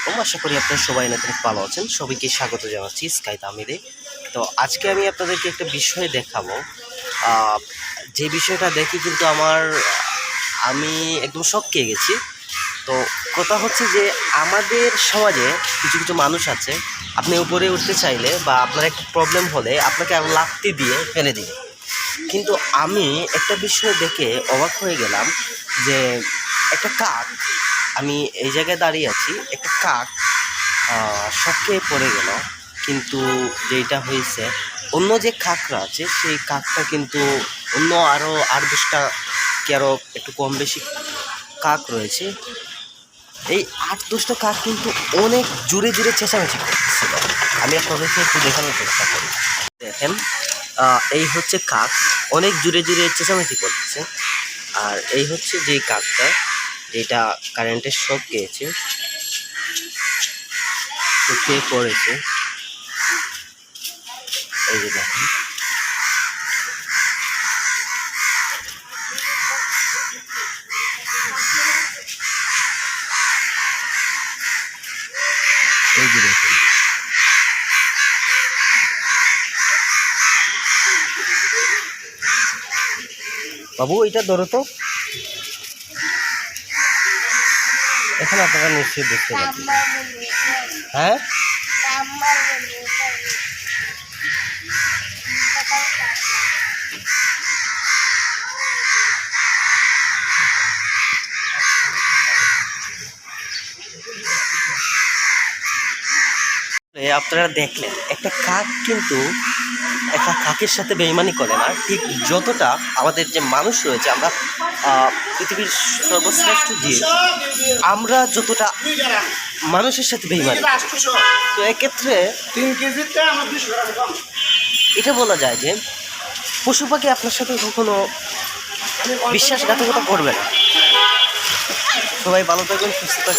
আলাইকুম। আশা করি আপনারা সবাই অনেক ভালো আছেন। সবাইকে স্বাগত জানাচ্ছি স্কাই তামিলে। তো আজকে আমি আপনাদেরকে একটা বিষয় দেখাবো, যে বিষয়টা দেখে কিন্তু আমি একদম শক্কে গেছি। তো কথা হচ্ছে যে আমাদের সমাজে কিছু কিছু মানুষ আছে, আপনি উপরে উঠতে চাইলে বা আপনার একটা প্রবলেম হলে আপনাকে লাথি দিয়ে ফেলে দিবে। কিন্তু আমি একটা বিষয় দেখে অবাক হয়ে গেলাম যে একটা কাক, আমি এই জায়গায় দাঁড়িয়ে আছি, একটা কাক শখে পড়ে গেল। কিন্তু যেটা হয়েছে, অন্য যে কাকরা আছে সেই কাকটা কিন্তু অন্য আরও 8-10টা কি আরও একটু কম বেশি কাক রয়েছে। এই 8-10টা কাক কিন্তু অনেক জোরে জোরে চেঁচামেচি করতেছিল। আমি আপনাদেরকে একটু দেখানোর চেষ্টা করি। দেখেন, এই হচ্ছে কাক, অনেক জোরে জোরে চেঁচামেচি করতেছে। আর এই হচ্ছে যে কাকটা যেটা কারেন্টের শক গিয়েছে, খেয়ে পড়েছে। এই যে দেখেন, এই যে দেখেন, বাবু এটা ধরো তো। এখন আপনারা নিশ্চয়ই দেখতে পাচ্ছেন। হ্যাঁ, আপনারা দেখলেন একটা কাক কিন্তু একটা কাকের সাথে বেইমানি করে না, ঠিক যতটা আমাদের যে মানুষ রয়েছে, আমরা পৃথিবীর সর্বশ্রেষ্ঠ জীব, আমরা যতটা মানুষের সাথে বেইমানি। তো এক্ষেত্রে 3 কেজিতে আমার 200 টাকা কম। এটা বলা যায় যে পশু পাখি আপনার সাথে কখনো বিশ্বাসঘাতকতা করবে না। সবাই ভালো থাকবেন, সুস্থ থাকবেন।